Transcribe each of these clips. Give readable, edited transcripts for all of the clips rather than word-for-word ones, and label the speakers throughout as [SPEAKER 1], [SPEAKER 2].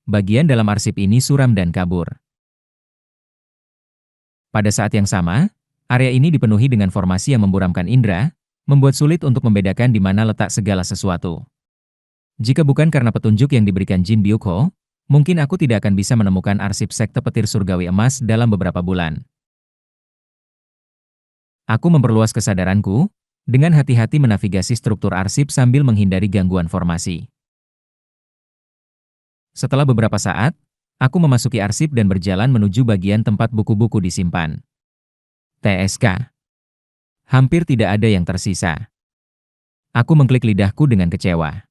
[SPEAKER 1] bagian dalam arsip ini suram dan kabur. Pada saat yang sama, area ini dipenuhi dengan formasi yang memburamkan indera, membuat sulit untuk membedakan di mana letak segala sesuatu. Jika bukan karena petunjuk yang diberikan Jin Byuk-ho, mungkin aku tidak akan bisa menemukan arsip sekte petir surgawi emas dalam beberapa bulan. Aku memperluas kesadaranku, dengan hati-hati menavigasi struktur arsip sambil menghindari gangguan formasi. Setelah beberapa saat, aku memasuki arsip dan berjalan menuju bagian tempat buku-buku disimpan. TSK. Hampir tidak ada yang tersisa. Aku mengklik lidahku dengan kecewa.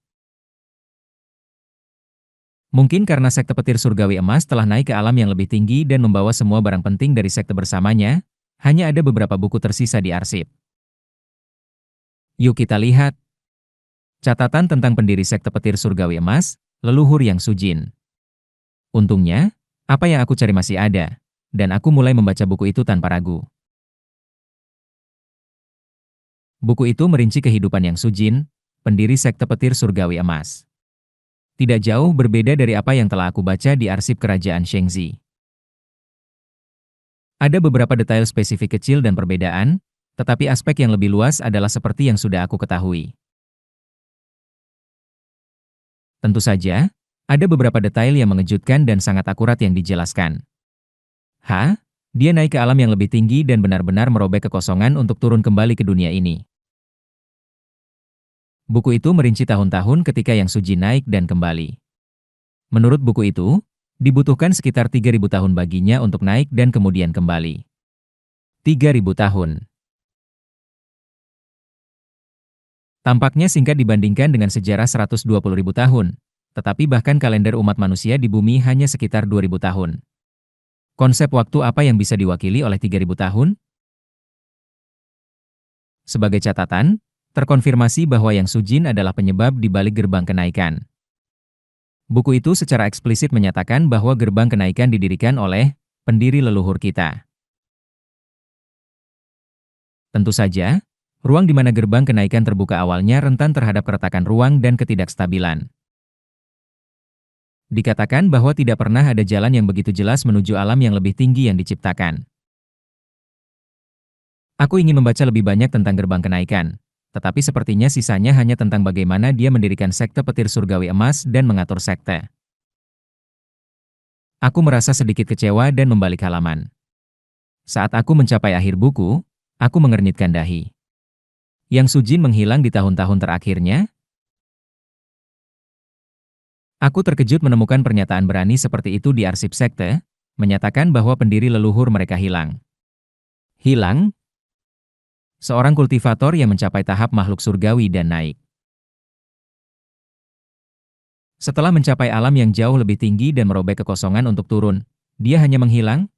[SPEAKER 1] Mungkin karena sekte petir surgawi emas telah naik ke alam yang lebih tinggi dan membawa semua barang penting dari sekte bersamanya, hanya ada beberapa buku tersisa di arsip. Yuk kita lihat. Catatan tentang pendiri sekte petir surgawi emas, leluhur Yang Sujin. Untungnya, apa yang aku cari masih ada, dan aku mulai membaca buku itu tanpa ragu. Buku itu merinci kehidupan Yang Sujin, pendiri sekte petir surgawi emas. Tidak jauh berbeda dari apa yang telah aku baca di arsip kerajaan Shengzi. Ada beberapa detail spesifik kecil dan perbedaan, tetapi aspek yang lebih luas adalah seperti yang sudah aku ketahui. Tentu saja, ada beberapa detail yang mengejutkan dan sangat akurat yang dijelaskan. Dia naik ke alam yang lebih tinggi dan benar-benar merobek kekosongan untuk turun kembali ke dunia ini. Buku itu merinci tahun-tahun ketika Yang Sujin naik dan kembali. Menurut buku itu, dibutuhkan sekitar 3.000 tahun baginya untuk naik dan kemudian kembali. 3.000 tahun. Tampaknya singkat dibandingkan dengan sejarah 120.000 tahun, tetapi bahkan kalender umat manusia di bumi hanya sekitar 2.000 tahun. Konsep waktu apa yang bisa diwakili oleh 3.000 tahun? Sebagai catatan, terkonfirmasi bahwa Yang Sujin adalah penyebab di balik gerbang kenaikan. Buku itu secara eksplisit menyatakan bahwa gerbang kenaikan didirikan oleh pendiri leluhur kita. Tentu saja, ruang di mana gerbang kenaikan terbuka awalnya rentan terhadap keretakan ruang dan ketidakstabilan. Dikatakan bahwa tidak pernah ada jalan yang begitu jelas menuju alam yang lebih tinggi yang diciptakan. Aku ingin membaca lebih banyak tentang gerbang kenaikan, tetapi sepertinya sisanya hanya tentang bagaimana dia mendirikan sekte petir surgawi emas dan mengatur sekte. Aku merasa sedikit kecewa dan membalik halaman. Saat aku mencapai akhir buku, aku mengernyitkan dahi. Yang Sujin menghilang di tahun-tahun terakhirnya? Aku terkejut menemukan pernyataan berani seperti itu di arsip sekte, menyatakan bahwa pendiri leluhur mereka hilang. Hilang? Seorang kultivator yang mencapai tahap makhluk surgawi dan naik. Setelah mencapai alam yang jauh lebih tinggi dan merobek kekosongan untuk turun, dia hanya menghilang?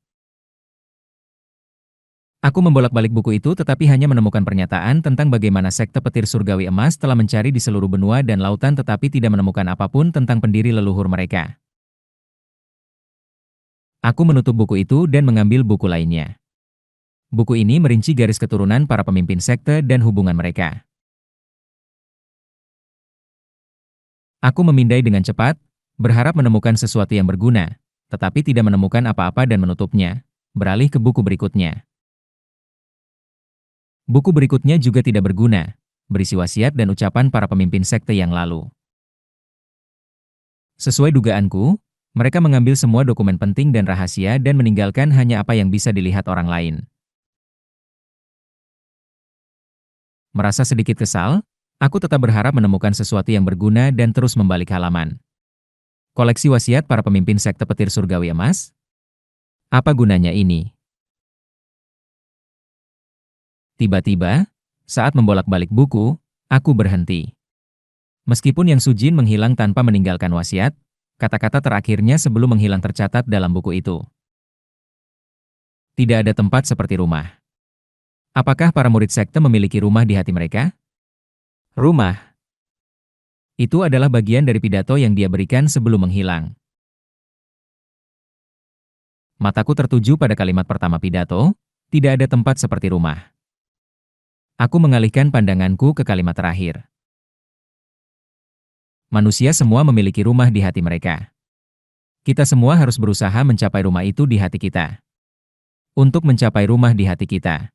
[SPEAKER 1] Aku membolak-balik buku itu tetapi hanya menemukan pernyataan tentang bagaimana sekte petir surgawi emas telah mencari di seluruh benua dan lautan tetapi tidak menemukan apapun tentang pendiri leluhur mereka. Aku menutup buku itu dan mengambil buku lainnya. Buku ini merinci garis keturunan para pemimpin sekte dan hubungan mereka. Aku memindai dengan cepat, berharap menemukan sesuatu yang berguna, tetapi tidak menemukan apa-apa dan menutupnya, beralih ke buku berikutnya. Buku berikutnya juga tidak berguna, berisi wasiat dan ucapan para pemimpin sekte yang lalu. Sesuai dugaanku, mereka mengambil semua dokumen penting dan rahasia dan meninggalkan hanya apa yang bisa dilihat orang lain. Merasa sedikit kesal, aku tetap berharap menemukan sesuatu yang berguna dan terus membalik halaman. Koleksi wasiat para pemimpin sekte petir surgawi emas? Apa gunanya ini? Tiba-tiba, saat membolak-balik buku, aku berhenti. Meskipun Yang Sujin menghilang tanpa meninggalkan wasiat, kata-kata terakhirnya sebelum menghilang tercatat dalam buku itu. Tidak ada tempat seperti rumah. Apakah para murid sekte memiliki rumah di hati mereka? Rumah. Itu adalah bagian dari pidato yang dia berikan sebelum menghilang. Mataku tertuju pada kalimat pertama pidato, tidak ada tempat seperti rumah. Aku mengalihkan pandanganku ke kalimat terakhir. Manusia semua memiliki rumah di hati mereka. Kita semua harus berusaha mencapai rumah itu di hati kita. Untuk mencapai rumah di hati kita.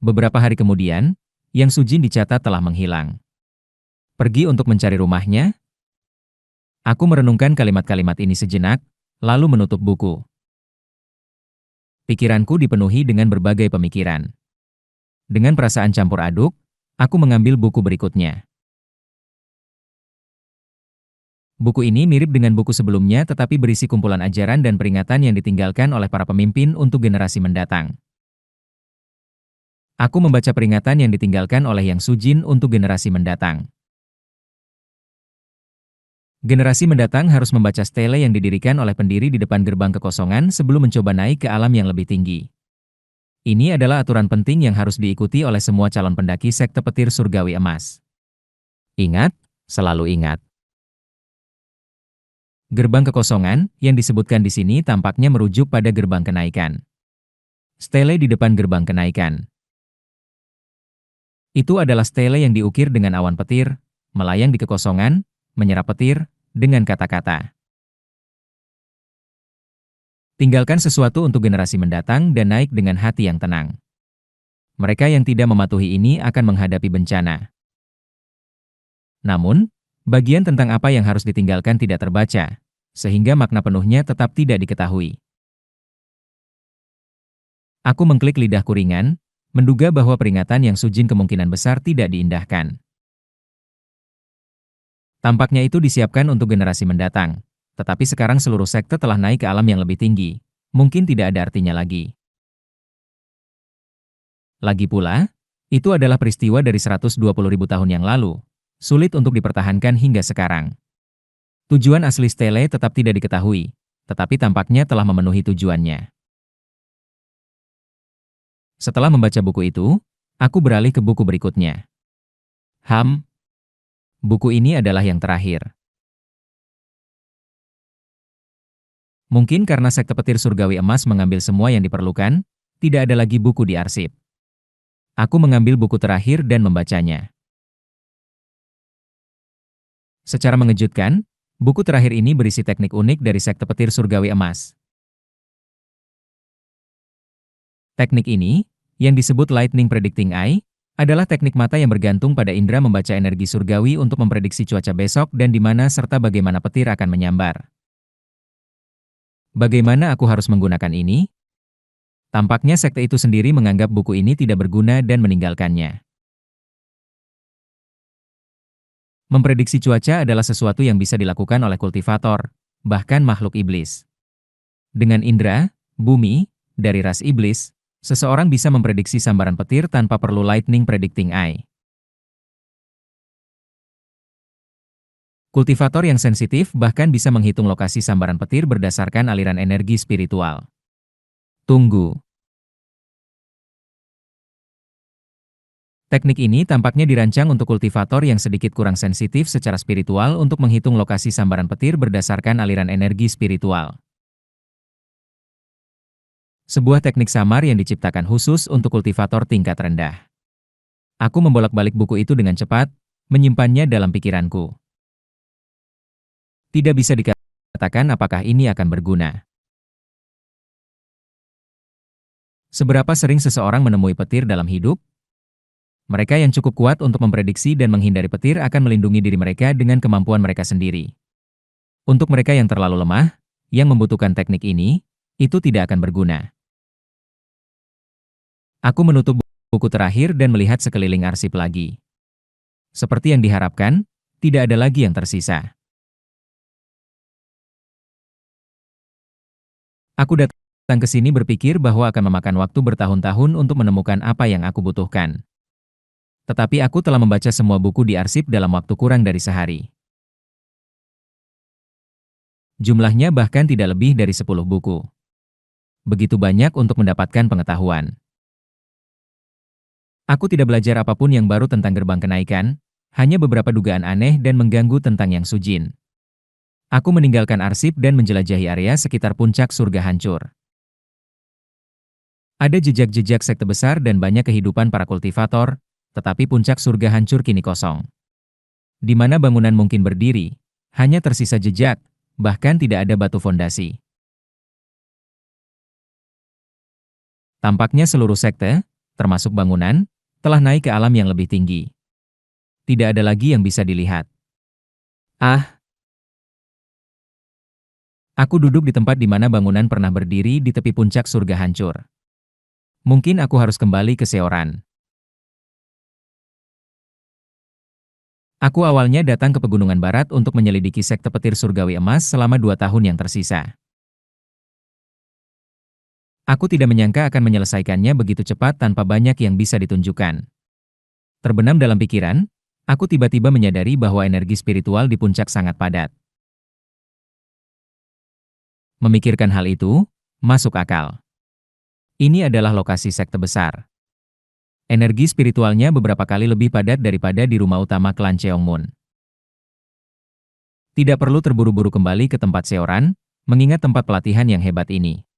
[SPEAKER 1] Beberapa hari kemudian, Yang Sujin dicatat telah menghilang. Pergi untuk mencari rumahnya? Aku merenungkan kalimat-kalimat ini sejenak, lalu menutup buku. Pikiranku dipenuhi dengan berbagai pemikiran. Dengan perasaan campur aduk, aku mengambil buku berikutnya. Buku ini mirip dengan buku sebelumnya tetapi berisi kumpulan ajaran dan peringatan yang ditinggalkan oleh para pemimpin untuk generasi mendatang. Aku membaca peringatan yang ditinggalkan oleh Yang Sujin untuk generasi mendatang. Generasi mendatang harus membaca stele yang didirikan oleh pendiri di depan gerbang kekosongan sebelum mencoba naik ke alam yang lebih tinggi. Ini adalah aturan penting yang harus diikuti oleh semua calon pendaki sekte petir surgawi emas. Ingat, selalu ingat. Gerbang kekosongan, yang disebutkan di sini tampaknya merujuk pada gerbang kenaikan. Stele di depan gerbang kenaikan. Itu adalah stele yang diukir dengan awan petir, melayang di kekosongan, menyerap petir, dengan kata-kata. Tinggalkan sesuatu untuk generasi mendatang dan naik dengan hati yang tenang. Mereka yang tidak mematuhi ini akan menghadapi bencana. Namun, bagian tentang apa yang harus ditinggalkan tidak terbaca, sehingga makna penuhnya tetap tidak diketahui. Aku mengklik lidahku ringan, menduga bahwa peringatan Yang Sujin kemungkinan besar tidak diindahkan. Tampaknya itu disiapkan untuk generasi mendatang, tetapi sekarang seluruh sekte telah naik ke alam yang lebih tinggi, mungkin tidak ada artinya lagi. Lagi pula, itu adalah peristiwa dari 120.000 tahun yang lalu, sulit untuk dipertahankan hingga sekarang. Tujuan asli stele tetap tidak diketahui, tetapi tampaknya telah memenuhi tujuannya. Setelah membaca buku itu, aku beralih ke buku berikutnya. Buku ini adalah yang terakhir. Mungkin karena sekte petir surgawi emas mengambil semua yang diperlukan, tidak ada lagi buku di arsip. Aku mengambil buku terakhir dan membacanya. Secara mengejutkan, buku terakhir ini berisi teknik unik dari sekte petir surgawi emas. Teknik ini, yang disebut Lightning Predicting Eye, adalah teknik mata yang bergantung pada indera membaca energi surgawi untuk memprediksi cuaca besok dan di mana serta bagaimana petir akan menyambar. Bagaimana aku harus menggunakan ini? Tampaknya sekte itu sendiri menganggap buku ini tidak berguna dan meninggalkannya. Memprediksi cuaca adalah sesuatu yang bisa dilakukan oleh kultivator, bahkan makhluk iblis. Dengan indera, bumi, dari ras iblis, seseorang bisa memprediksi sambaran petir tanpa perlu Lightning Predicting Eye. Kultivator yang sensitif bahkan bisa menghitung lokasi sambaran petir berdasarkan aliran energi spiritual. Tunggu. Teknik ini tampaknya dirancang untuk kultivator yang sedikit kurang sensitif secara spiritual untuk menghitung lokasi sambaran petir berdasarkan aliran energi spiritual. Sebuah teknik samar yang diciptakan khusus untuk kultivator tingkat rendah. Aku membolak-balik buku itu dengan cepat, menyimpannya dalam pikiranku. Tidak bisa dikatakan apakah ini akan berguna. Seberapa sering seseorang menemui petir dalam hidup? Mereka yang cukup kuat untuk memprediksi dan menghindari petir akan melindungi diri mereka dengan kemampuan mereka sendiri. Untuk mereka yang terlalu lemah, yang membutuhkan teknik ini, itu tidak akan berguna. Aku menutup buku terakhir dan melihat sekeliling arsip lagi. Seperti yang diharapkan, tidak ada lagi yang tersisa. Aku datang ke sini berpikir bahwa akan memakan waktu bertahun-tahun untuk menemukan apa yang aku butuhkan. Tetapi aku telah membaca semua buku di arsip dalam waktu kurang dari sehari. Jumlahnya bahkan tidak lebih dari 10 buku. Begitu banyak untuk mendapatkan pengetahuan. Aku tidak belajar apapun yang baru tentang gerbang kenaikan, hanya beberapa dugaan aneh dan mengganggu tentang Yang Sujin. Aku meninggalkan arsip dan menjelajahi area sekitar puncak surga hancur. Ada jejak-jejak sekte besar dan banyak kehidupan para kultivator, tetapi puncak surga hancur kini kosong. Di mana bangunan mungkin berdiri, hanya tersisa jejak, bahkan tidak ada batu fondasi. Tampaknya seluruh sekte, termasuk bangunan, telah naik ke alam yang lebih tinggi. Tidak ada lagi yang bisa dilihat. Ah, aku duduk di tempat di mana bangunan pernah berdiri di tepi puncak surga hancur. Mungkin aku harus kembali ke Seoran. Aku awalnya datang ke Pegunungan Barat untuk menyelidiki sekte petir surgawi emas selama 2 tahun yang tersisa. Aku tidak menyangka akan menyelesaikannya begitu cepat tanpa banyak yang bisa ditunjukkan. Terbenam dalam pikiran, aku tiba-tiba menyadari bahwa energi spiritual di puncak sangat padat. Memikirkan hal itu, masuk akal. Ini adalah lokasi sekte besar. Energi spiritualnya beberapa kali lebih padat daripada di rumah utama klan Cheongmun. Tidak perlu terburu-buru kembali ke tempat Seoran, mengingat tempat pelatihan yang hebat ini.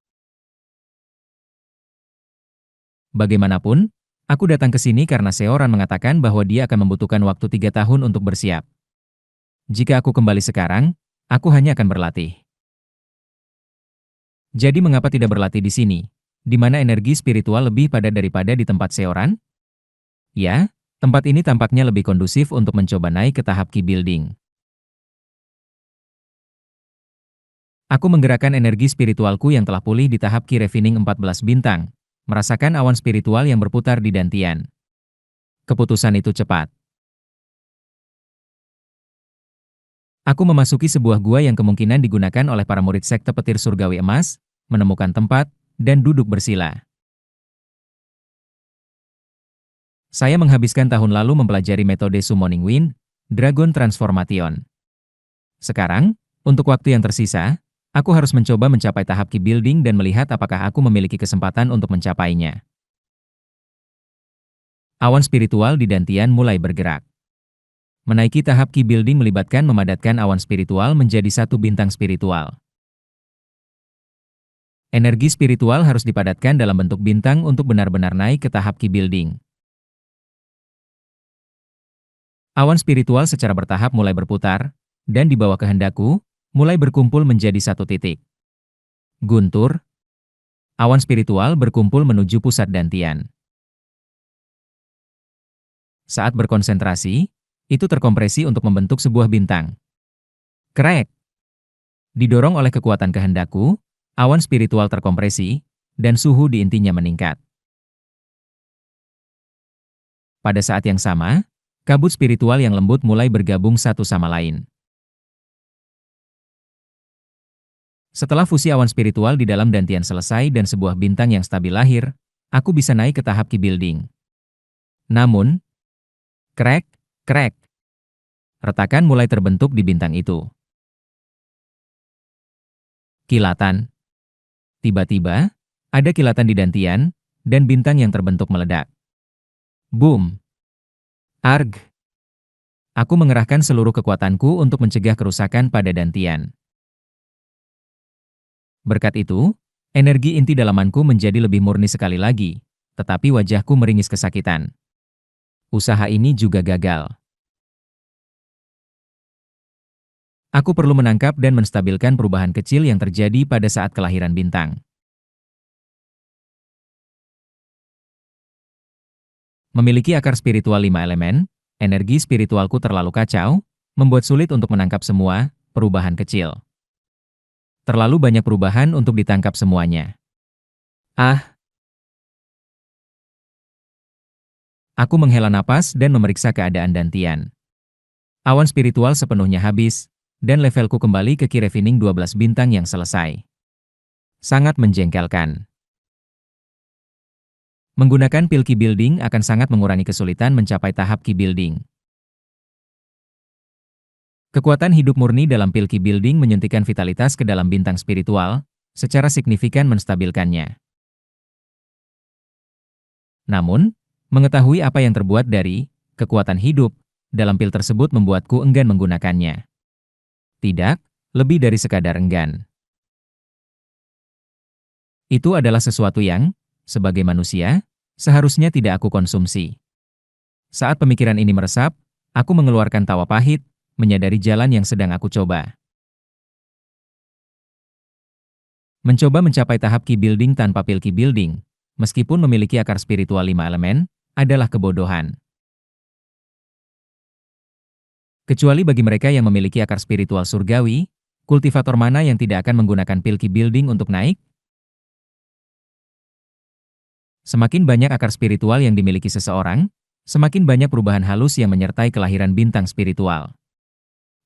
[SPEAKER 1] Bagaimanapun, aku datang ke sini karena Seoran mengatakan bahwa dia akan membutuhkan waktu 3 tahun untuk bersiap. Jika aku kembali sekarang, aku hanya akan berlatih. Jadi mengapa tidak berlatih di sini, di mana energi spiritual lebih padat daripada di tempat Seoran? Ya, tempat ini tampaknya lebih kondusif untuk mencoba naik ke tahap Ki Building. Aku menggerakkan energi spiritualku yang telah pulih di tahap Ki Refining 14 bintang, merasakan awan spiritual yang berputar di dantian. Keputusan itu cepat. Aku memasuki sebuah gua yang kemungkinan digunakan oleh para murid sekte petir surgawi emas, menemukan tempat, dan duduk bersila. Saya menghabiskan tahun lalu mempelajari metode Summoning Wind, Dragon Transformation. Sekarang, untuk waktu yang tersisa, aku harus mencoba mencapai tahap Ki Building dan melihat apakah aku memiliki kesempatan untuk mencapainya. Awan spiritual di dantian mulai bergerak. Menaiki tahap Ki Building melibatkan memadatkan awan spiritual menjadi 1 bintang spiritual. Energi spiritual harus dipadatkan dalam bentuk bintang untuk benar-benar naik ke tahap Ki Building. Awan spiritual secara bertahap mulai berputar, dan di bawah kehendakku, mulai berkumpul menjadi 1 titik. Guntur. Awan spiritual berkumpul menuju pusat dantian. Saat berkonsentrasi, itu terkompresi untuk membentuk sebuah bintang. Krek. Didorong oleh kekuatan kehendakku, awan spiritual terkompresi, dan suhu di intinya meningkat. Pada saat yang sama, kabut spiritual yang lembut mulai bergabung satu sama lain. Setelah fusi awan spiritual di dalam dantian selesai dan sebuah bintang yang stabil lahir, aku bisa naik ke tahap Ki Building. Namun, krek, krek. Retakan mulai terbentuk di bintang itu. Kilatan. Tiba-tiba, ada kilatan di dantian, dan bintang yang terbentuk meledak. Boom. Arg. Aku mengerahkan seluruh kekuatanku untuk mencegah kerusakan pada dantian. Berkat itu, energi inti dalamanku menjadi lebih murni sekali lagi, tetapi wajahku meringis kesakitan. Usaha ini juga gagal. Aku perlu menangkap dan menstabilkan perubahan kecil yang terjadi pada saat kelahiran bintang. Memiliki akar spiritual 5 elemen, energi spiritualku terlalu kacau, membuat sulit untuk menangkap semua perubahan kecil. Terlalu banyak perubahan untuk ditangkap semuanya. Ah, aku menghela napas dan memeriksa keadaan dantian. Awan spiritual sepenuhnya habis, dan levelku kembali ke Ki Refining 12 bintang yang selesai. Sangat menjengkelkan. Menggunakan pil Ki Building akan sangat mengurangi kesulitan mencapai tahap Ki Building. Kekuatan hidup murni dalam pil Ki Building menyuntikkan vitalitas ke dalam bintang spiritual, secara signifikan menstabilkannya. Namun, mengetahui apa yang terbuat dari kekuatan hidup dalam pil tersebut membuatku enggan menggunakannya. Tidak, lebih dari sekadar enggan. Itu adalah sesuatu yang, sebagai manusia, seharusnya tidak aku konsumsi. Saat pemikiran ini meresap, aku mengeluarkan tawa pahit, menyadari jalan yang sedang aku coba. Mencoba mencapai tahap key building tanpa pil key building, meskipun memiliki akar spiritual 5 elemen, adalah kebodohan. Kecuali bagi mereka yang memiliki akar spiritual surgawi, kultivator mana yang tidak akan menggunakan pil key building untuk naik? Semakin banyak akar spiritual yang dimiliki seseorang, semakin banyak perubahan halus yang menyertai kelahiran bintang spiritual.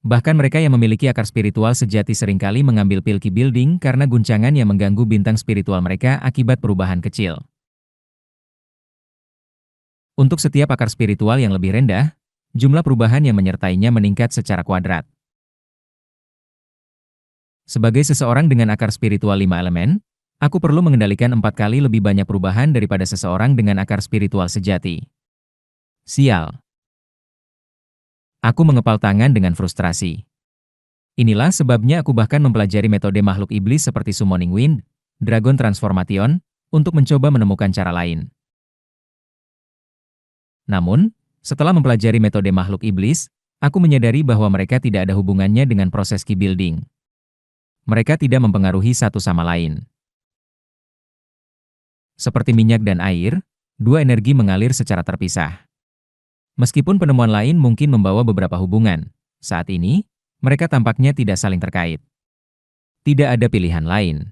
[SPEAKER 1] Bahkan mereka yang memiliki akar spiritual sejati seringkali mengambil pil key building karena guncangan yang mengganggu bintang spiritual mereka akibat perubahan kecil. Untuk setiap akar spiritual yang lebih rendah, jumlah perubahan yang menyertainya meningkat secara kuadrat. Sebagai seseorang dengan akar spiritual 5 elemen, aku perlu mengendalikan 4 kali lebih banyak perubahan daripada seseorang dengan akar spiritual sejati. Sial. Aku mengepal tangan dengan frustrasi. Inilah sebabnya aku bahkan mempelajari metode makhluk iblis seperti Summoning Wind, Dragon Transformation, untuk mencoba menemukan cara lain. Namun, setelah mempelajari metode makhluk iblis, aku menyadari bahwa mereka tidak ada hubungannya dengan proses key building. Mereka tidak mempengaruhi satu sama lain. Seperti minyak dan air, dua energi mengalir secara terpisah. Meskipun penemuan lain mungkin membawa beberapa hubungan, saat ini, mereka tampaknya tidak saling terkait. Tidak ada pilihan lain.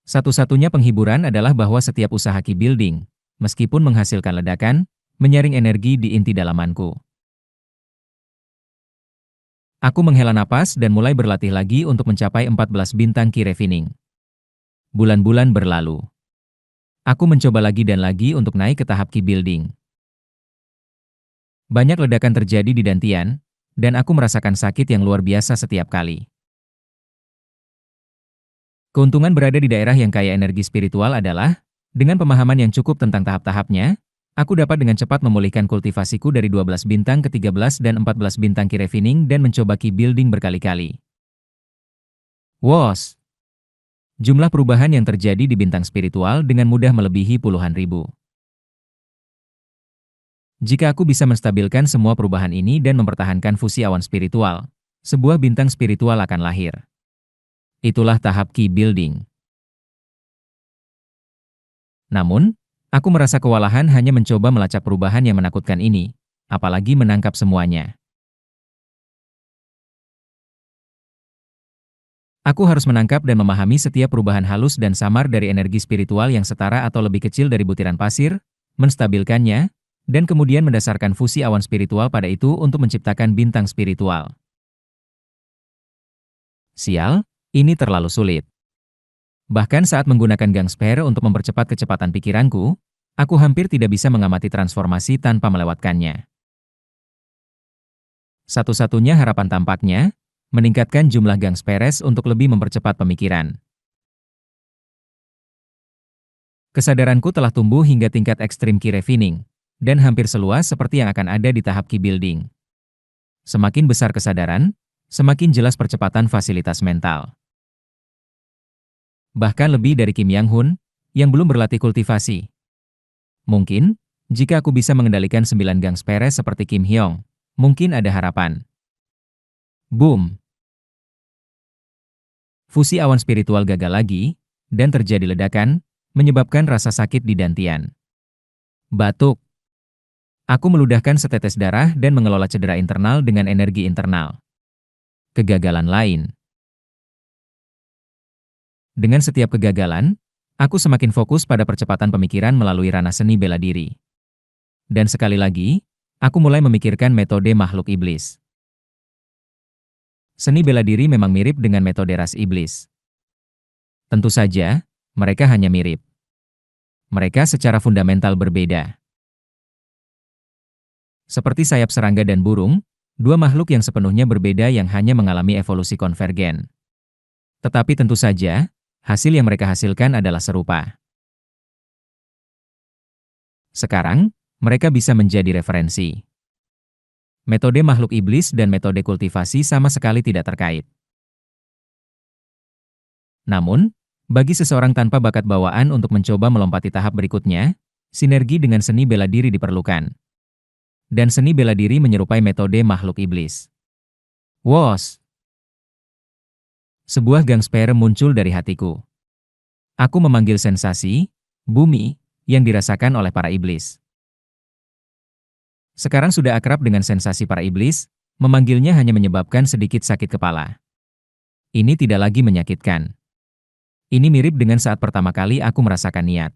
[SPEAKER 1] Satu-satunya penghiburan adalah bahwa setiap usaha key building, meskipun menghasilkan ledakan, menyaring energi di inti dalamanku. Aku menghela napas dan mulai berlatih lagi untuk mencapai 14 bintang key refining. Bulan-bulan berlalu. Aku mencoba lagi dan lagi untuk naik ke tahap key building. Banyak ledakan terjadi di Dantian, dan aku merasakan sakit yang luar biasa setiap kali. Keuntungan berada di daerah yang kaya energi spiritual adalah, dengan pemahaman yang cukup tentang tahap-tahapnya, aku dapat dengan cepat memulihkan kultivasiku dari 12 bintang ke 13 dan 14 bintang key refining dan mencoba key building berkali-kali. Wos! Jumlah perubahan yang terjadi di bintang spiritual dengan mudah melebihi puluhan ribu. Jika aku bisa menstabilkan semua perubahan ini dan mempertahankan fusi awan spiritual, sebuah bintang spiritual akan lahir. Itulah tahap key building. Namun, aku merasa kewalahan hanya mencoba melacak perubahan yang menakutkan ini, apalagi menangkap semuanya. Aku harus menangkap dan memahami setiap perubahan halus dan samar dari energi spiritual yang setara atau lebih kecil dari butiran pasir, menstabilkannya, dan kemudian mendasarkan fusi awan spiritual pada itu untuk menciptakan bintang spiritual. Sial, ini terlalu sulit. Bahkan saat menggunakan Gangsphere untuk mempercepat kecepatan pikiranku, aku hampir tidak bisa mengamati transformasi tanpa melewatkannya. Satu-satunya harapan tampaknya, meningkatkan jumlah Gangsperes untuk lebih mempercepat pemikiran. Kesadaranku telah tumbuh hingga tingkat ekstrim key refining, dan hampir seluas seperti yang akan ada di tahap key building. Semakin besar kesadaran, semakin jelas percepatan fasilitas mental. Bahkan lebih dari Kim Yang Hun, yang belum berlatih kultivasi. Mungkin, jika aku bisa mengendalikan 9 Gangsperes seperti Kim Hyong, mungkin ada harapan. Boom! Fusi awan spiritual gagal lagi, dan terjadi ledakan, menyebabkan rasa sakit di Dantian. Batuk. Aku meludahkan setetes darah dan mengelola cedera internal dengan energi internal. Kegagalan lain. Dengan setiap kegagalan, aku semakin fokus pada percepatan pemikiran melalui ranah seni bela diri. Dan sekali lagi, aku mulai memikirkan metode makhluk iblis. Seni bela diri memang mirip dengan metode ras iblis. Tentu saja, mereka hanya mirip. Mereka secara fundamental berbeda. Seperti sayap serangga dan burung, dua makhluk yang sepenuhnya berbeda yang hanya mengalami evolusi konvergen. Tetapi tentu saja, hasil yang mereka hasilkan adalah serupa. Sekarang, mereka bisa menjadi referensi. Metode makhluk iblis dan metode kultivasi sama sekali tidak terkait. Namun, bagi seseorang tanpa bakat bawaan untuk mencoba melompati tahap berikutnya, sinergi dengan seni bela diri diperlukan. Dan seni bela diri menyerupai metode makhluk iblis. Wos! Sebuah gangspere muncul dari hatiku. Aku memanggil sensasi, bumi, yang dirasakan oleh para iblis. Sekarang sudah akrab dengan sensasi para iblis, memanggilnya hanya menyebabkan sedikit sakit kepala. Ini tidak lagi menyakitkan. Ini mirip dengan saat pertama kali aku merasakan niat.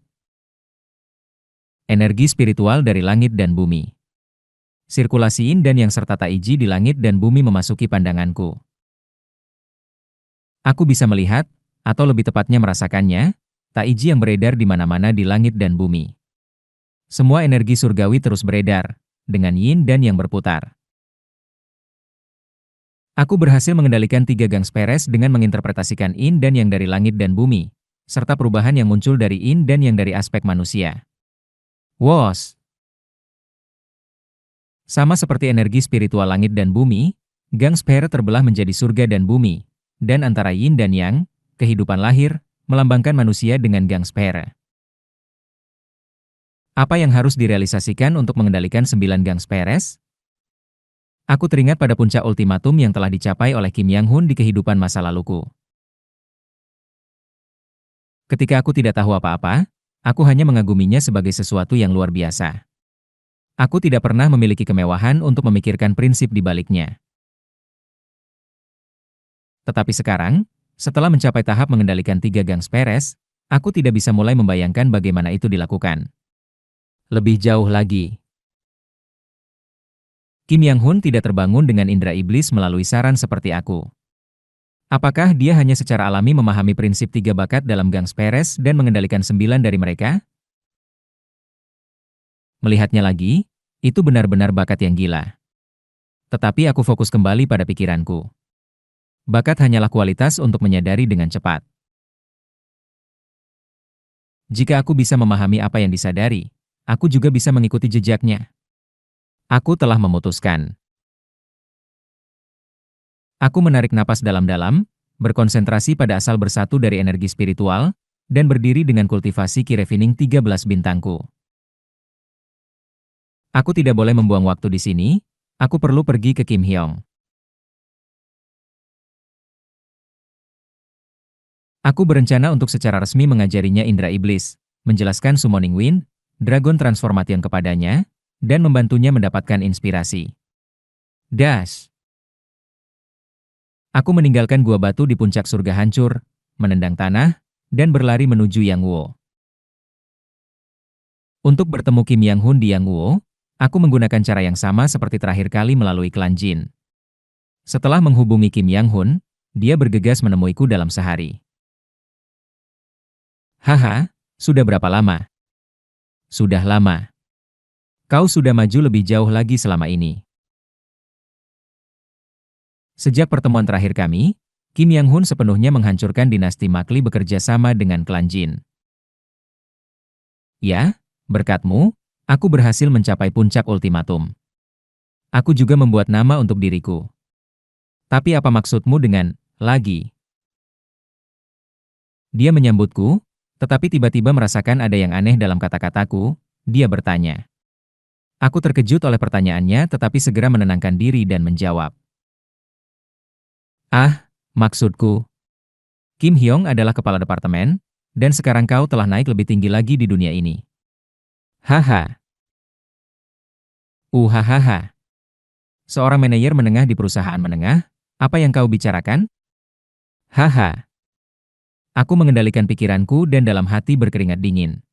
[SPEAKER 1] Energi spiritual dari langit dan bumi. Sirkulasi yin dan yang serta taiji di langit dan bumi memasuki pandanganku. Aku bisa melihat, atau lebih tepatnya merasakannya, taiji yang beredar di mana-mana di langit dan bumi. Semua energi surgawi terus beredar, dengan yin dan yang berputar. Aku berhasil mengendalikan 3 gangsperes dengan menginterpretasikan yin dan yang dari langit dan bumi, serta perubahan yang muncul dari yin dan yang dari aspek manusia. Wos! Sama seperti energi spiritual langit dan bumi, gangspere terbelah menjadi surga dan bumi, dan antara yin dan yang, kehidupan lahir, melambangkan manusia dengan gangspere. Apa yang harus direalisasikan untuk mengendalikan 9 gangsperes? Aku teringat pada puncak ultimatum yang telah dicapai oleh Kim Yang Hun di kehidupan masa laluku. Ketika aku tidak tahu apa-apa, aku hanya mengaguminya sebagai sesuatu yang luar biasa. Aku tidak pernah memiliki kemewahan untuk memikirkan prinsip di baliknya. Tetapi sekarang, setelah mencapai tahap mengendalikan 3 gangsperes, aku tidak bisa mulai membayangkan bagaimana itu dilakukan. Lebih jauh lagi, Kim Yang Hun tidak terbangun dengan indera iblis melalui saran seperti aku. Apakah dia hanya secara alami memahami prinsip 3 bakat dalam gangsperes dan mengendalikan 9 dari mereka? Melihatnya lagi, itu benar-benar bakat yang gila. Tetapi aku fokus kembali pada pikiranku. Bakat hanyalah kualitas untuk menyadari dengan cepat. Jika aku bisa memahami apa yang disadari, aku juga bisa mengikuti jejaknya. Aku telah memutuskan. Aku menarik napas dalam-dalam, berkonsentrasi pada asal bersatu dari energi spiritual, dan berdiri dengan kultivasi Ki Refining 13 bintangku. Aku tidak boleh membuang waktu di sini, aku perlu pergi ke Kim Hyong. Aku berencana untuk secara resmi mengajarinya indera iblis, menjelaskan Summoning Wind, Dragon Transformation kepadanya, dan membantunya mendapatkan inspirasi. Dash! Aku meninggalkan gua batu di puncak surga hancur, menendang tanah, dan berlari menuju Yang Wo. Untuk bertemu Kim Yang Hun di Yang Wo, aku menggunakan cara yang sama seperti terakhir kali melalui klan Jin. Setelah menghubungi Kim Yang Hun, dia bergegas menemuiku dalam sehari. Haha, sudah berapa lama? Sudah lama. Kau sudah maju lebih jauh lagi selama ini. Sejak pertemuan terakhir kami, Kim Yang Hun sepenuhnya menghancurkan dinasti Makli bekerja sama dengan klan Jin. Ya, berkatmu, aku berhasil mencapai puncak ultimatum. Aku juga membuat nama untuk diriku. Tapi apa maksudmu dengan lagi? Dia menyambutku, tetapi tiba-tiba merasakan ada yang aneh dalam kata-kataku, dia bertanya. Aku terkejut oleh pertanyaannya tetapi segera menenangkan diri dan menjawab. Ah, maksudku. Kim Hyong adalah kepala departemen, dan sekarang kau telah naik lebih tinggi lagi di dunia ini. Haha. Hahaha. Seorang manajer menengah di perusahaan menengah, apa yang kau bicarakan? Haha. Aku mengendalikan pikiranku dan dalam hati berkeringat dingin.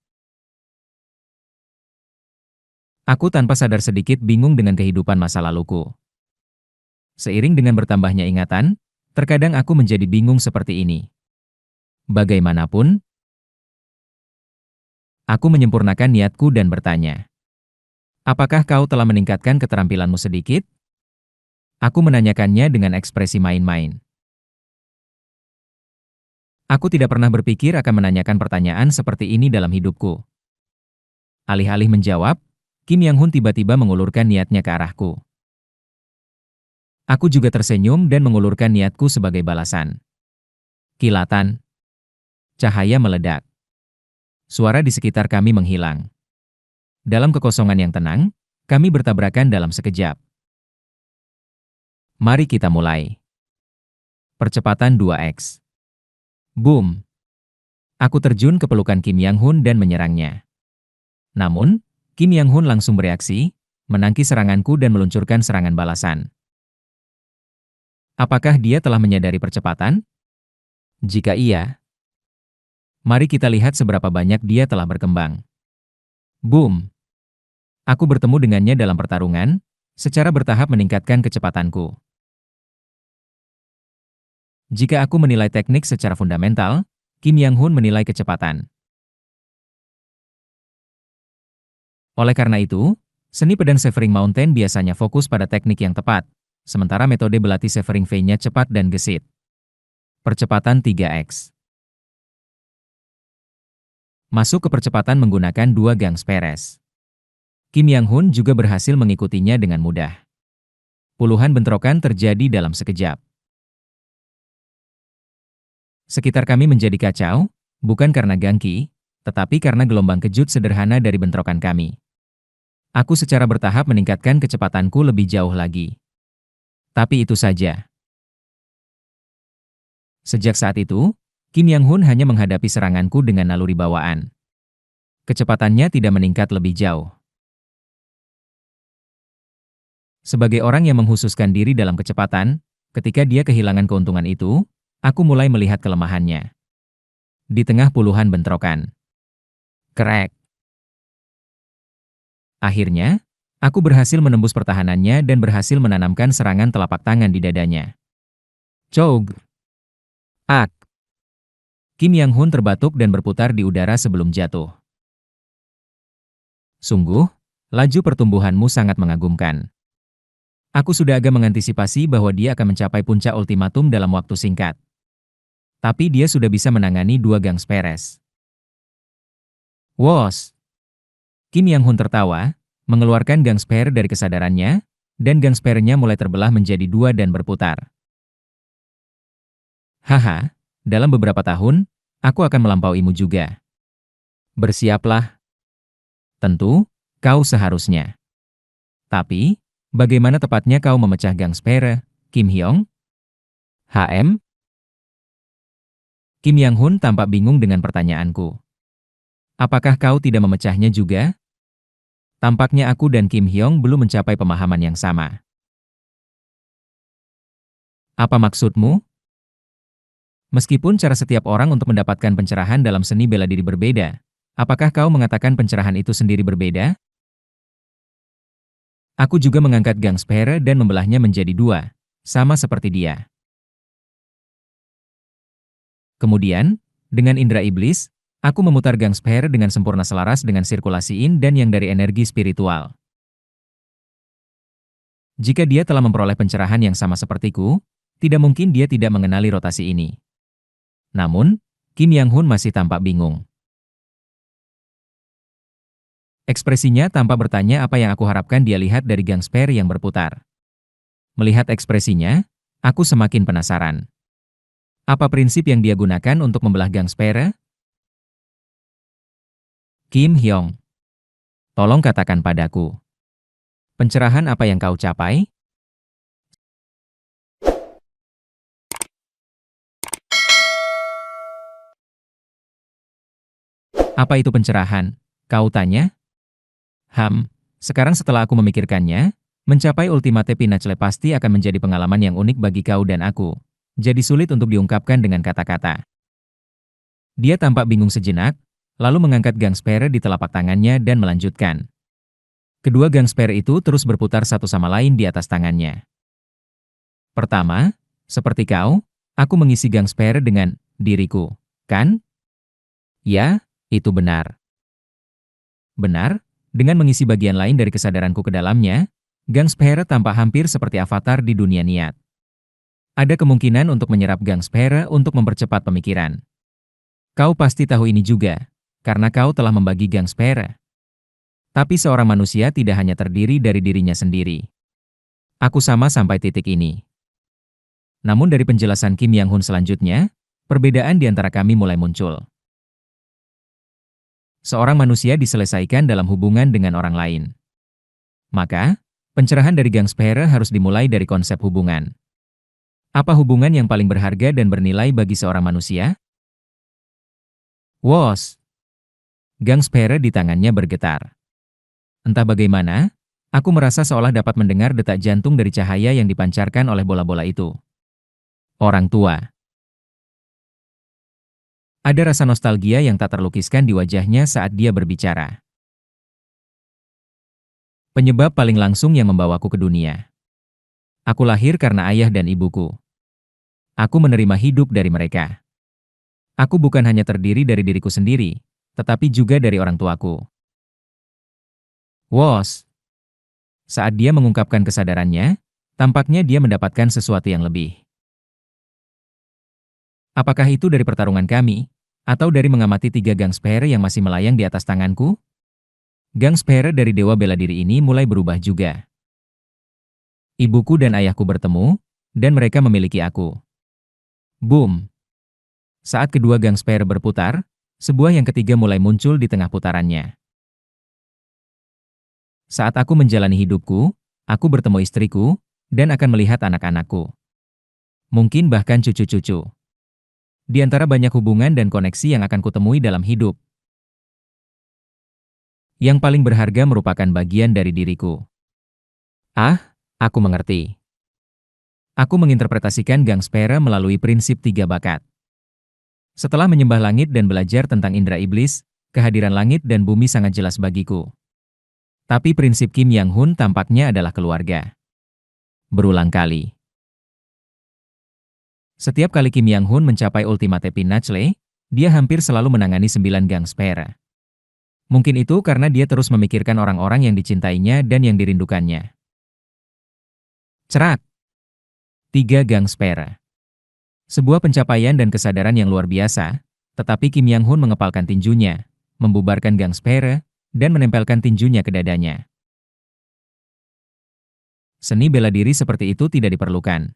[SPEAKER 1] Aku tanpa sadar sedikit bingung dengan kehidupan masa laluku. Seiring dengan bertambahnya ingatan, terkadang aku menjadi bingung seperti ini. Bagaimanapun, aku menyempurnakan niatku dan bertanya. Apakah kau telah meningkatkan keterampilanmu sedikit? Aku menanyakannya dengan ekspresi main-main. Aku tidak pernah berpikir akan menanyakan pertanyaan seperti ini dalam hidupku. Alih-alih menjawab, Kim Yang Hun tiba-tiba mengulurkan niatnya ke arahku. Aku juga tersenyum dan mengulurkan niatku sebagai balasan. Kilatan. Cahaya meledak. Suara di sekitar kami menghilang. Dalam kekosongan yang tenang, kami bertabrakan dalam sekejap. Mari kita mulai. Percepatan 2x. Boom! Aku terjun ke pelukan Kim Yang-hun dan menyerangnya. Namun, Kim Yang-hun langsung bereaksi, menangkis seranganku dan meluncurkan serangan balasan. Apakah dia telah menyadari percepatan? Jika iya, mari kita lihat seberapa banyak dia telah berkembang. Boom! Aku bertemu dengannya dalam pertarungan, secara bertahap meningkatkan kecepatanku. Jika aku menilai teknik secara fundamental, Kim Yang-hun menilai kecepatan. Oleh karena itu, seni pedang Severing Mountain biasanya fokus pada teknik yang tepat, sementara metode belati Severing V-nya cepat dan gesit. Percepatan 3x. Masuk ke percepatan menggunakan 2 gang speres. Kim Yang-hun juga berhasil mengikutinya dengan mudah. Puluhan bentrokan terjadi dalam sekejap. Sekitar kami menjadi kacau, bukan karena gangki, tetapi karena gelombang kejut sederhana dari bentrokan kami. Aku secara bertahap meningkatkan kecepatanku lebih jauh lagi. Tapi itu saja. Sejak saat itu, Kim Yang-hun hanya menghadapi seranganku dengan naluri bawaan. Kecepatannya tidak meningkat lebih jauh. Sebagai orang yang menghususkan diri dalam kecepatan, ketika dia kehilangan keuntungan itu, aku mulai melihat kelemahannya. Di tengah puluhan bentrokan. Krek. Akhirnya, aku berhasil menembus pertahanannya dan berhasil menanamkan serangan telapak tangan di dadanya. Choug. Ak. Kim Yang-hun terbatuk dan berputar di udara sebelum jatuh. Sungguh, laju pertumbuhanmu sangat mengagumkan. Aku sudah agak mengantisipasi bahwa dia akan mencapai puncak ultimatum dalam waktu singkat. Tapi dia sudah bisa menangani 2 gang speres. Wos! Kim Yang-hun tertawa, mengeluarkan gang spare dari kesadarannya, dan gang spare-nya mulai terbelah menjadi 2 dan berputar. Haha, dalam beberapa tahun, aku akan melampauimu juga. Bersiaplah. Tentu, kau seharusnya. Tapi, bagaimana tepatnya kau memecah gang spare, Kim Hyong? HM? Kim Yang-hun tampak bingung dengan pertanyaanku. Apakah kau tidak memecahnya juga? Tampaknya aku dan Kim Hyong belum mencapai pemahaman yang sama. Apa maksudmu? Meskipun cara setiap orang untuk mendapatkan pencerahan dalam seni bela diri berbeda, apakah kau mengatakan pencerahan itu sendiri berbeda? Aku juga mengangkat gang spare dan membelahnya menjadi 2, sama seperti dia. Kemudian, dengan indera iblis, aku memutar gang spare dengan sempurna selaras dengan sirkulasi yin dan yang dari energi spiritual. Jika dia telah memperoleh pencerahan yang sama sepertiku, tidak mungkin dia tidak mengenali rotasi ini. Namun, Kim Yang-hun masih tampak bingung. Ekspresinya tampak bertanya apa yang aku harapkan dia lihat dari gang spare yang berputar. Melihat ekspresinya, aku semakin penasaran. Apa prinsip yang dia gunakan untuk membelah gang spare? Kim Hyong, tolong katakan padaku. Pencerahan apa yang kau capai? Apa itu pencerahan? Kau tanya? Sekarang setelah aku memikirkannya, mencapai ultimate pinnacle pasti akan menjadi pengalaman yang unik bagi kau dan aku. Jadi sulit untuk diungkapkan dengan kata-kata. Dia tampak bingung sejenak, lalu mengangkat gang spare di telapak tangannya dan melanjutkan. Kedua gang spare itu terus berputar satu sama lain di atas tangannya. Pertama, seperti kau, aku mengisi gang spare dengan diriku, kan? Ya, itu benar. Benar, dengan mengisi bagian lain dari kesadaranku ke dalamnya, gang spare tampak hampir seperti avatar di dunia niat. Ada kemungkinan untuk menyerap gang spare untuk mempercepat pemikiran. Kau pasti tahu ini juga, karena kau telah membagi gang spare. Tapi seorang manusia tidak hanya terdiri dari dirinya sendiri. Aku sama sampai titik ini. Namun dari penjelasan Kim Yang-hun selanjutnya, perbedaan di antara kami mulai muncul. Seorang manusia diselesaikan dalam hubungan dengan orang lain. Maka, pencerahan dari gang spare harus dimulai dari konsep hubungan. Apa hubungan yang paling berharga dan bernilai bagi seorang manusia? Wos! Gangspere di tangannya bergetar. Entah bagaimana, aku merasa seolah dapat mendengar detak jantung dari cahaya yang dipancarkan oleh bola-bola itu. Orang tua. Ada rasa nostalgia yang tak terlukiskan di wajahnya saat dia berbicara. Penyebab paling langsung yang membawaku ke dunia. Aku lahir karena ayah dan ibuku. Aku menerima hidup dari mereka. Aku bukan hanya terdiri dari diriku sendiri, tetapi juga dari orang tuaku. Wos! Saat dia mengungkapkan kesadarannya, tampaknya dia mendapatkan sesuatu yang lebih. Apakah itu dari pertarungan kami, atau dari mengamati 3 gangster yang masih melayang di atas tanganku? Gangster dari dewa bela diri ini mulai berubah juga. Ibuku dan ayahku bertemu, dan mereka memiliki aku. Boom! Saat kedua gangster berputar, sebuah yang ketiga mulai muncul di tengah putarannya. Saat aku menjalani hidupku, aku bertemu istriku, dan akan melihat anak-anakku. Mungkin bahkan cucu-cucu. Di antara banyak hubungan dan koneksi yang akan kutemui dalam hidup. Yang paling berharga merupakan bagian dari diriku. Ah, aku mengerti. Aku menginterpretasikan gangster melalui prinsip 3 bakat. Setelah menyembah langit dan belajar tentang indera iblis, kehadiran langit dan bumi sangat jelas bagiku. Tapi prinsip Kim Yang Hun tampaknya adalah keluarga. Berulang kali. Setiap kali Kim Yang Hun mencapai ultimate pinnacle, dia hampir selalu menangani 9 gangster. Mungkin itu karena dia terus memikirkan orang-orang yang dicintainya dan yang dirindukannya. Cerak! 3 gangster. Sebuah pencapaian dan kesadaran yang luar biasa, tetapi Kim Yang Hun mengepalkan tinjunya, membubarkan gangster, dan menempelkan tinjunya ke dadanya. Seni bela diri seperti itu tidak diperlukan.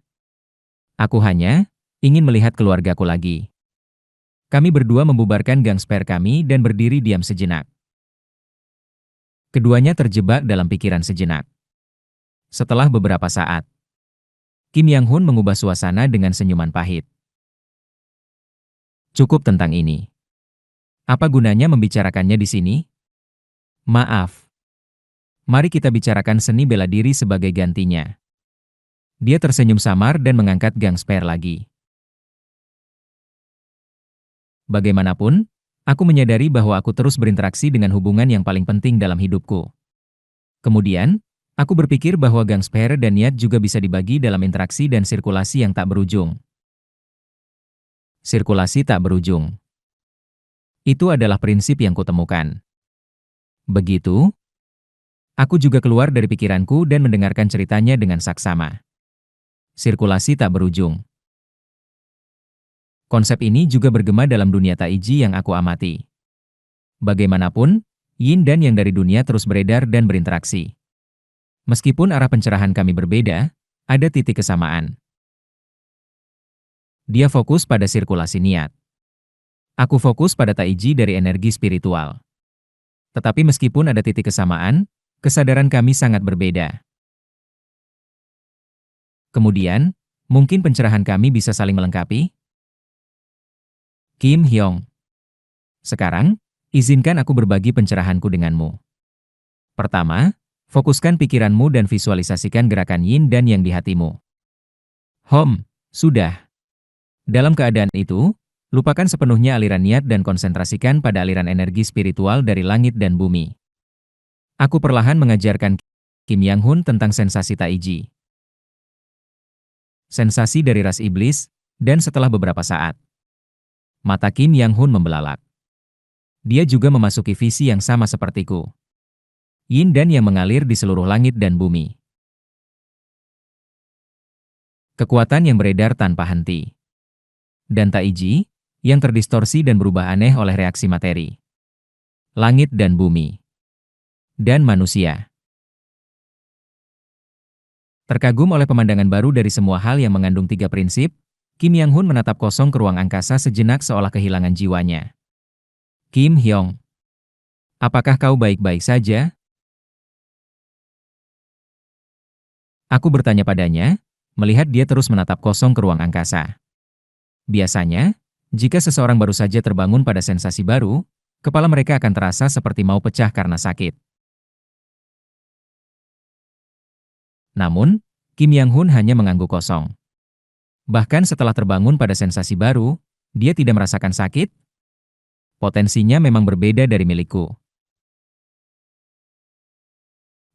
[SPEAKER 1] Aku hanya ingin melihat keluargaku lagi. Kami berdua membubarkan gangster kami dan berdiri diam sejenak. Keduanya terjebak dalam pikiran sejenak. Setelah beberapa saat, Kim Yang Hun mengubah suasana dengan senyuman pahit. Cukup tentang ini. Apa gunanya membicarakannya di sini? Maaf. Mari kita bicarakan seni bela diri sebagai gantinya. Dia tersenyum samar dan mengangkat gangster lagi. Bagaimanapun, aku menyadari bahwa aku terus berinteraksi dengan hubungan yang paling penting dalam hidupku. Kemudian, aku berpikir bahwa gangster dan niat juga bisa dibagi dalam interaksi dan sirkulasi yang tak berujung. Sirkulasi tak berujung. Itu adalah prinsip yang kutemukan. Begitu, aku juga keluar dari pikiranku dan mendengarkan ceritanya dengan saksama. Sirkulasi tak berujung. Konsep ini juga bergema dalam dunia Taiji yang aku amati. Bagaimanapun, Yin dan Yang dari dunia terus beredar dan berinteraksi. Meskipun arah pencerahan kami berbeda, ada titik kesamaan. Dia fokus pada sirkulasi niat. Aku fokus pada Taiji dari energi spiritual. Tetapi meskipun ada titik kesamaan, kesadaran kami sangat berbeda. Kemudian, mungkin pencerahan kami bisa saling melengkapi? Kim Hyong. Sekarang, izinkan aku berbagi pencerahanku denganmu. Pertama, fokuskan pikiranmu dan visualisasikan gerakan Yin dan Yang di hatimu. Sudah. Dalam keadaan itu, lupakan sepenuhnya aliran niat dan konsentrasikan pada aliran energi spiritual dari langit dan bumi. Aku perlahan mengajarkan Kim Yang Hun tentang sensasi Taiji. Sensasi dari ras iblis, dan setelah beberapa saat, mata Kim Yang Hun membelalak. Dia juga memasuki visi yang sama sepertiku. Yin dan Yang mengalir di seluruh langit dan bumi. Kekuatan yang beredar tanpa henti. Dan Taiji, yang terdistorsi dan berubah aneh oleh reaksi materi. Langit dan bumi. Dan manusia. Terkagum oleh pemandangan baru dari semua hal yang mengandung 3 prinsip, Kim Yang Hun menatap kosong ke ruang angkasa sejenak seolah kehilangan jiwanya. Kim Hyong. Apakah kau baik-baik saja? Aku bertanya padanya, melihat dia terus menatap kosong ke ruang angkasa. Biasanya, jika seseorang baru saja terbangun pada sensasi baru, kepala mereka akan terasa seperti mau pecah karena sakit. Namun, Kim Yang-hun hanya mengangguk kosong. Bahkan setelah terbangun pada sensasi baru, dia tidak merasakan sakit. Potensinya memang berbeda dari milikku.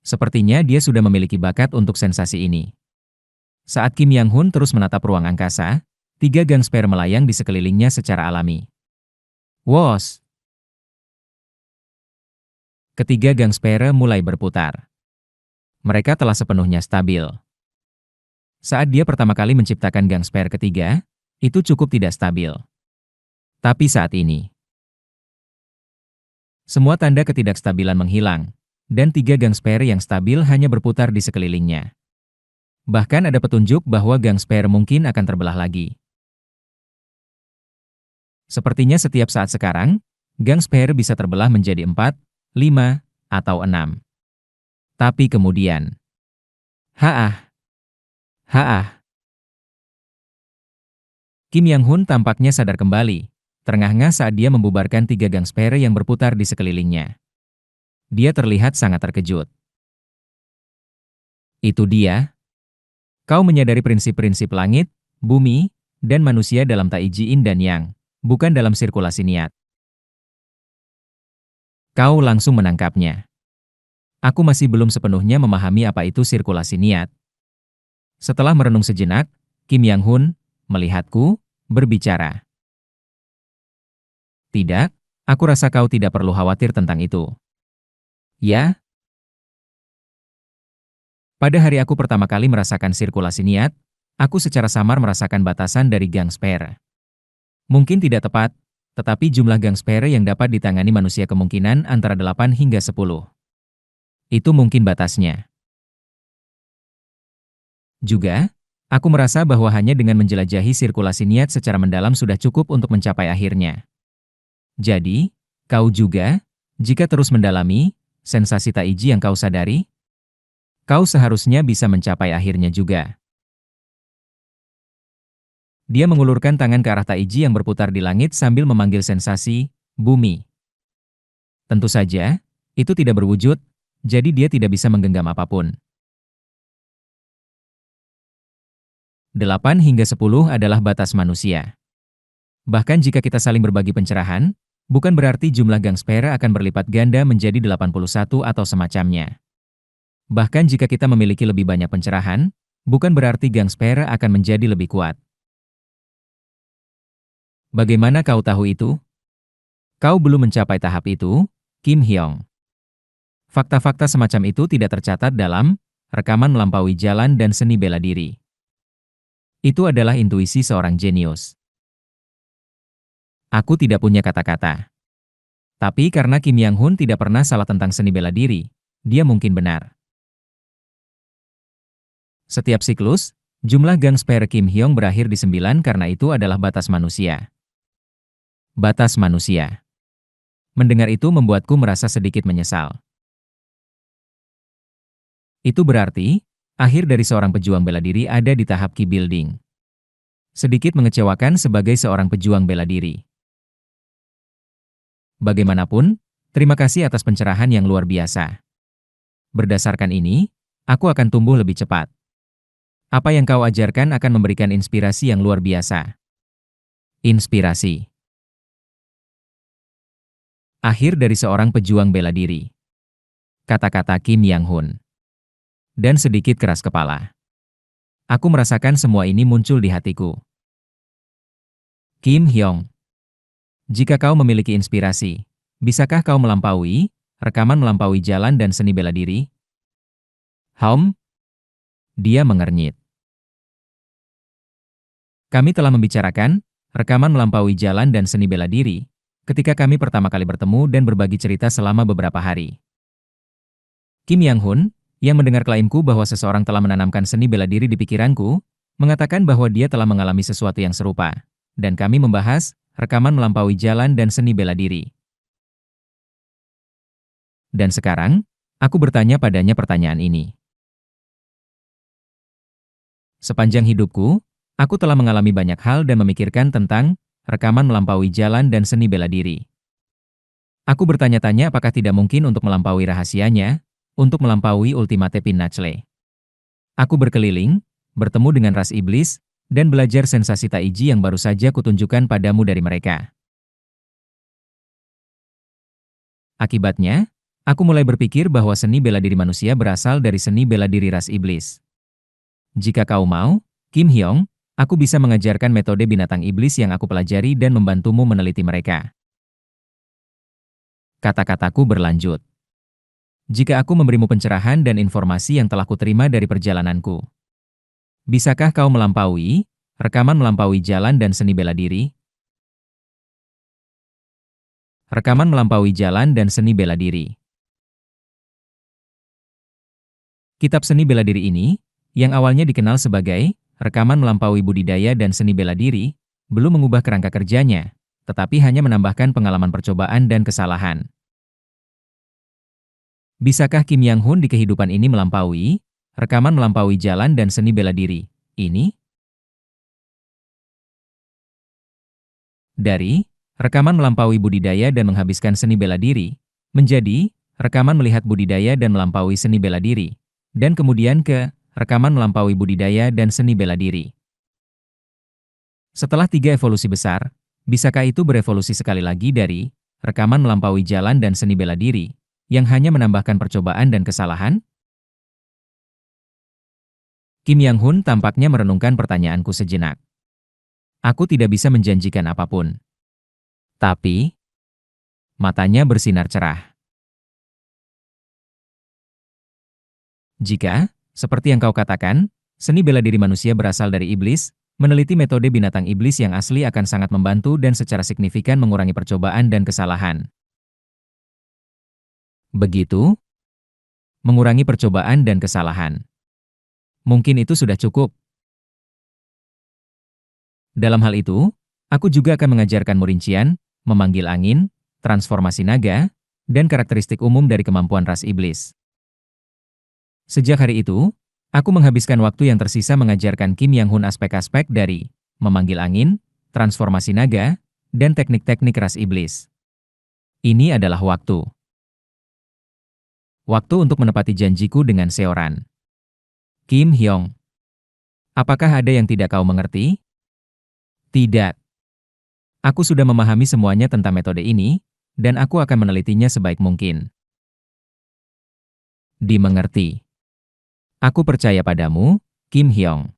[SPEAKER 1] Sepertinya dia sudah memiliki bakat untuk sensasi ini. Saat Kim Yang-hun terus menatap ruang angkasa, 3 gangster melayang di sekelilingnya secara alami. Wos! Ketiga gangster mulai berputar. Mereka telah sepenuhnya stabil. Saat dia pertama kali menciptakan gangster ketiga, itu cukup tidak stabil. Tapi saat ini, semua tanda ketidakstabilan menghilang, dan 3 gangster yang stabil hanya berputar di sekelilingnya. Bahkan ada petunjuk bahwa gangster mungkin akan terbelah lagi. Sepertinya setiap saat sekarang, gangster bisa terbelah menjadi 4, 5, atau 6. Tapi kemudian, haah, haah. Kim Yang-hun tampaknya sadar kembali, terengah-engah saat dia membubarkan 3 gangster yang berputar di sekelilingnya. Dia terlihat sangat terkejut. Itu dia. Kau menyadari prinsip-prinsip langit, bumi, dan manusia dalam Taiji Yin dan Yang, bukan dalam sirkulasi niat. Kau langsung menangkapnya. Aku masih belum sepenuhnya memahami apa itu sirkulasi niat. Setelah merenung sejenak, Kim Yang-hun, melihatku, berbicara. Tidak, aku rasa kau tidak perlu khawatir tentang itu. Ya? Pada hari aku pertama kali merasakan sirkulasi niat, aku secara samar merasakan batasan dari gangster. Mungkin tidak tepat, tetapi jumlah gangster yang dapat ditangani manusia kemungkinan antara 8 hingga 10. Itu mungkin batasnya. Juga, aku merasa bahwa hanya dengan menjelajahi sirkulasi niat secara mendalam sudah cukup untuk mencapai akhirnya. Jadi, kau juga, jika terus mendalami sensasi Taiji yang kau sadari, kau seharusnya bisa mencapai akhirnya juga. Dia mengulurkan tangan ke arah Taiji yang berputar di langit sambil memanggil sensasi, bumi. Tentu saja, itu tidak berwujud, jadi dia tidak bisa menggenggam apapun. 8 hingga 10 adalah batas manusia. Bahkan jika kita saling berbagi pencerahan, bukan berarti jumlah gangster akan berlipat ganda menjadi 81 atau semacamnya. Bahkan jika kita memiliki lebih banyak pencerahan, bukan berarti gangster akan menjadi lebih kuat. Bagaimana kau tahu itu? Kau belum mencapai tahap itu, Kim Hyong. Fakta-fakta semacam itu tidak tercatat dalam rekaman melampaui jalan dan seni bela diri. Itu adalah intuisi seorang jenius. Aku tidak punya kata-kata. Tapi karena Kim Yang-hun tidak pernah salah tentang seni bela diri, dia mungkin benar. Setiap siklus, jumlah gangster Kim Hyong berakhir di 9 karena itu adalah batas manusia. Batas manusia. Mendengar itu membuatku merasa sedikit menyesal. Itu berarti, akhir dari seorang pejuang bela diri ada di tahap key building. Sedikit mengecewakan sebagai seorang pejuang bela diri. Bagaimanapun, terima kasih atas pencerahan yang luar biasa. Berdasarkan ini, aku akan tumbuh lebih cepat. Apa yang kau ajarkan akan memberikan inspirasi yang luar biasa. Inspirasi. Akhir dari seorang pejuang bela diri. Kata-kata Kim Yang-hun. Dan sedikit keras kepala. Aku merasakan semua ini muncul di hatiku. Kim Hyong. Jika kau memiliki inspirasi, bisakah kau melampaui rekaman melampaui jalan dan seni bela diri? Dia mengernyit. Kami telah membicarakan rekaman melampaui jalan dan seni bela diri ketika kami pertama kali bertemu dan berbagi cerita selama beberapa hari. Kim Yang-hun, yang mendengar klaimku bahwa seseorang telah menanamkan seni bela diri di pikiranku, mengatakan bahwa dia telah mengalami sesuatu yang serupa, dan kami membahas rekaman melampaui jalan dan seni bela diri. Dan sekarang, aku bertanya padanya pertanyaan ini. Sepanjang hidupku, aku telah mengalami banyak hal dan memikirkan tentang rekaman melampaui jalan dan seni bela diri. Aku bertanya-tanya apakah tidak mungkin untuk melampaui rahasianya, untuk melampaui Ultimate Pinnacle. Aku berkeliling, bertemu dengan ras iblis, dan belajar sensasi Taiji yang baru saja kutunjukkan padamu dari mereka. Akibatnya, aku mulai berpikir bahwa seni bela diri manusia berasal dari seni bela diri ras iblis. Jika kau mau, Kim Hyong, aku bisa mengajarkan metode binatang iblis yang aku pelajari dan membantumu meneliti mereka. Kata-kataku berlanjut. Jika aku memberimu pencerahan dan informasi yang telah kuterima dari perjalananku, bisakah kau melampaui rekaman melampaui jalan dan seni bela diri? Rekaman melampaui jalan dan seni bela diri. Kitab seni bela diri ini, yang awalnya dikenal sebagai rekaman melampaui budidaya dan seni bela diri, belum mengubah kerangka kerjanya, tetapi hanya menambahkan pengalaman percobaan dan kesalahan. Bisakah Kim Yang Hun di kehidupan ini melampaui rekaman melampaui jalan dan seni bela diri ini? Dari rekaman melampaui budidaya dan menghabiskan seni bela diri, menjadi rekaman melihat budidaya dan melampaui seni bela diri, dan kemudian ke rekaman melampaui budidaya dan seni bela diri. Setelah 3 evolusi besar, bisakah itu berevolusi sekali lagi dari rekaman melampaui jalan dan seni bela diri, yang hanya menambahkan percobaan dan kesalahan? Kim Yang Hun tampaknya merenungkan pertanyaanku sejenak. Aku tidak bisa menjanjikan apapun. Tapi, matanya bersinar cerah. Jika, seperti yang kau katakan, seni bela diri manusia berasal dari iblis, meneliti metode binatang iblis yang asli akan sangat membantu dan secara signifikan mengurangi percobaan dan kesalahan. Begitu, mengurangi percobaan dan kesalahan. Mungkin itu sudah cukup. Dalam hal itu, aku juga akan mengajarkanmu rincian, memanggil angin, transformasi naga, dan karakteristik umum dari kemampuan ras iblis. Sejak hari itu, aku menghabiskan waktu yang tersisa mengajarkan Kim Yang Hun aspek-aspek dari memanggil angin, transformasi naga, dan teknik-teknik ras iblis. Ini adalah waktu. Waktu untuk menepati janjiku dengan Seoran. Kim Hyong. Apakah ada yang tidak kau mengerti? Tidak. Aku sudah memahami semuanya tentang metode ini, dan aku akan menelitinya sebaik mungkin. Dimengerti. Aku percaya padamu, Kim Hyong.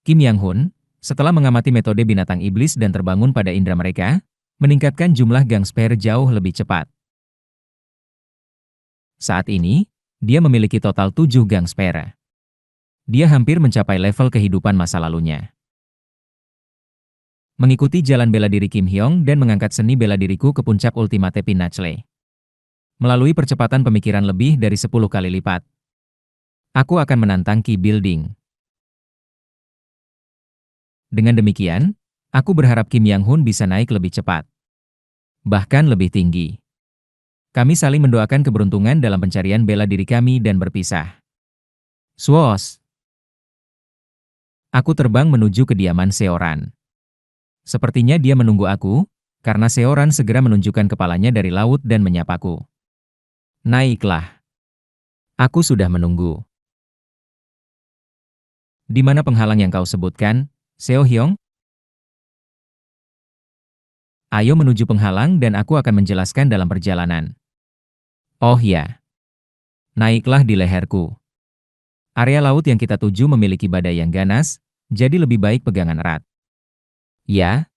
[SPEAKER 1] Kim Yang Hun, setelah mengamati metode binatang iblis dan terbangun pada indera mereka, meningkatkan jumlah gang spare jauh lebih cepat. Saat ini, dia memiliki total 7 gang spare. Dia hampir mencapai level kehidupan masa lalunya. Mengikuti jalan bela diri Kim Hyong dan mengangkat seni bela diriku ke puncak Ultimate Pinnacle. Melalui percepatan pemikiran lebih dari 10 kali lipat. Aku akan menantang Ki Building. Dengan demikian, aku berharap Kim Yang Hun bisa naik lebih cepat. Bahkan lebih tinggi. Kami saling mendoakan keberuntungan dalam pencarian bela diri kami dan berpisah. Swoosh! Aku terbang menuju kediaman Seoran. Sepertinya dia menunggu aku, karena Seoran segera menunjukkan kepalanya dari laut dan menyapaku. Naiklah. Aku sudah menunggu. Di mana penghalang yang kau sebutkan, Seo Hyong? Ayo menuju penghalang dan aku akan menjelaskan dalam perjalanan. Oh ya. Naiklah di leherku. Area laut yang kita tuju memiliki badai yang ganas, jadi lebih baik pegangan erat. Ya.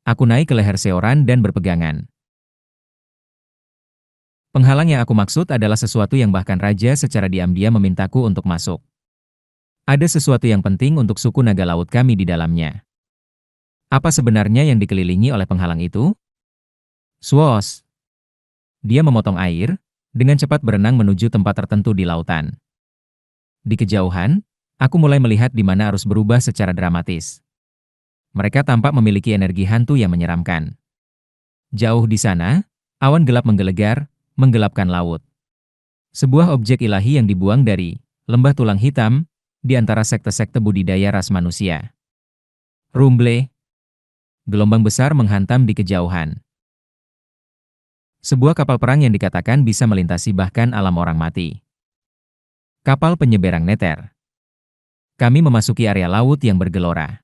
[SPEAKER 1] Aku naik ke leher Seoran dan berpegangan. Penghalang yang aku maksud adalah sesuatu yang bahkan raja secara diam-diam memintaku untuk masuk. Ada sesuatu yang penting untuk suku naga laut kami di dalamnya. Apa sebenarnya yang dikelilingi oleh penghalang itu? Swoosh! Dia memotong air, dengan cepat berenang menuju tempat tertentu di lautan. Di kejauhan, aku mulai melihat di mana arus berubah secara dramatis. Mereka tampak memiliki energi hantu yang menyeramkan. Jauh di sana, awan gelap menggelegar, menggelapkan laut. Sebuah objek ilahi yang dibuang dari lembah tulang hitam, di antara sekte-sekte budidaya ras manusia. Rumble. Gelombang besar menghantam di kejauhan. Sebuah kapal perang yang dikatakan bisa melintasi bahkan alam orang mati. Kapal penyeberang Nether. Kami memasuki area laut yang bergelora.